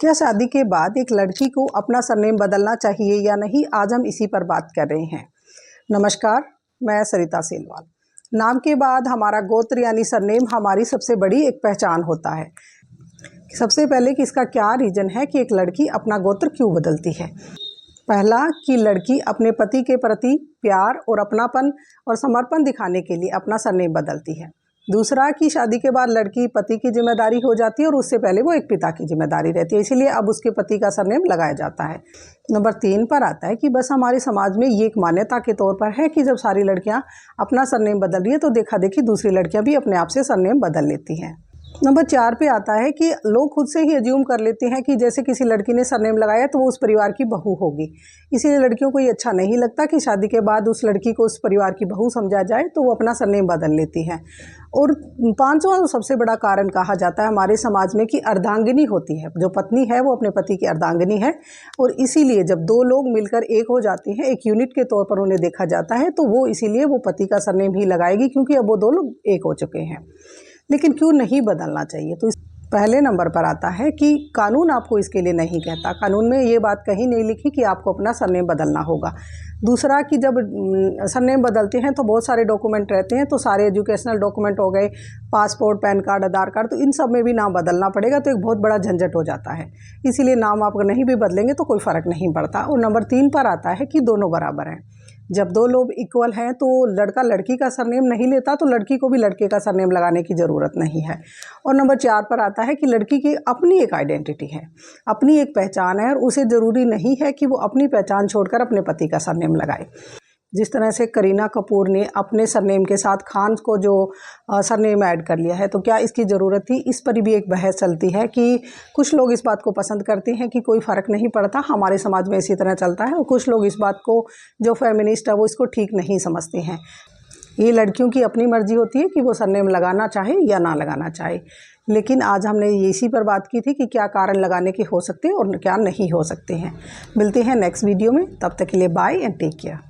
क्या शादी के बाद एक लड़की को अपना सरनेम बदलना चाहिए या नहीं, आज हम इसी पर बात कर रहे हैं। नमस्कार, मैं सरिता सेलवाल। नाम के बाद हमारा गोत्र यानी सरनेम हमारी सबसे बड़ी एक पहचान होता है। सबसे पहले कि इसका क्या रीज़न है कि एक लड़की अपना गोत्र क्यों बदलती है। पहला कि लड़की अपने पति के प्रति प्यार और अपनापन और समर्पण दिखाने के लिए अपना सरनेम बदलती है। दूसरा कि शादी के बाद लड़की पति की जिम्मेदारी हो जाती है और उससे पहले वो एक पिता की जिम्मेदारी रहती है, इसीलिए अब उसके पति का सरनेम लगाया जाता है। नंबर 3 पर आता है कि बस हमारे समाज में ये एक मान्यता के तौर पर है कि जब सारी लड़कियां अपना सरनेम बदल रही है तो देखा देखी दूसरी लड़कियां भी अपने आप से सरनेम बदल लेती हैं। नंबर 4 पे आता है कि लोग खुद से ही अज्यूम कर लेते हैं कि जैसे किसी लड़की ने सरनेम लगाया तो वो उस परिवार की बहू होगी, इसीलिए लड़कियों को ये अच्छा नहीं लगता कि शादी के बाद उस लड़की को उस परिवार की बहू समझा जाए, तो वो अपना सरनेम बदल लेती हैं। और 5वां सबसे बड़ा कारण कहा जाता है हमारे समाज में कि अर्धांगिनी होती है, जो पत्नी है वो अपने पति की अर्धांगिनी है, और इसीलिए जब दो लोग मिलकर एक हो जाते हैं, एक यूनिट के तौर पर उन्हें देखा जाता है, तो वो इसीलिए वो पति का सरनेम ही लगाएगी क्योंकि अब वो दो लोग एक हो चुके हैं। लेकिन क्यों नहीं बदलना चाहिए, तो पहले नंबर पर आता है कि कानून आपको इसके लिए नहीं कहता। कानून में ये बात कहीं नहीं लिखी कि आपको अपना सरनेम बदलना होगा। दूसरा कि जब सरनेम बदलते हैं तो बहुत सारे डॉक्यूमेंट रहते हैं, तो सारे एजुकेशनल डॉक्यूमेंट हो गए, पासपोर्ट, पैन कार्ड, आधार कार्ड, तो इन सब में भी नाम बदलना पड़ेगा, तो एक बहुत बड़ा झंझट हो जाता है। इसीलिए नाम आप नहीं भी बदलेंगे तो कोई फ़र्क नहीं पड़ता। और नंबर 3 पर आता है कि दोनों बराबर हैं। जब दो लोग इक्वल हैं तो लड़का लड़की का सरनेम नहीं लेता, तो लड़की को भी लड़के का सरनेम लगाने की ज़रूरत नहीं है। और नंबर 4 पर आता है कि लड़की की अपनी एक आइडेंटिटी है, अपनी एक पहचान है, और उसे ज़रूरी नहीं है कि वो अपनी पहचान छोड़कर अपने पति का सरनेम लगाए। जिस तरह से करीना कपूर ने अपने सरनेम के साथ खान को जो सरनेम ऐड कर लिया है, तो क्या इसकी ज़रूरत थी? इस पर भी एक बहस चलती है कि कुछ लोग इस बात को पसंद करते हैं कि कोई फ़र्क नहीं पड़ता, हमारे समाज में इसी तरह चलता है, और कुछ लोग इस बात को, जो फेमिनिस्ट है, वो इसको ठीक नहीं समझते हैं। ये लड़कियों की अपनी मर्जी होती है कि वो सरनेम लगाना चाहे या ना लगाना चाहे। लेकिन आज हमने इसी पर बात की थी कि क्या कारण लगाने के हो सकते हैं और क्या नहीं हो सकते हैं। मिलते हैं नेक्स्ट वीडियो में, तब तक के लिए बाय एंड टेक केयर।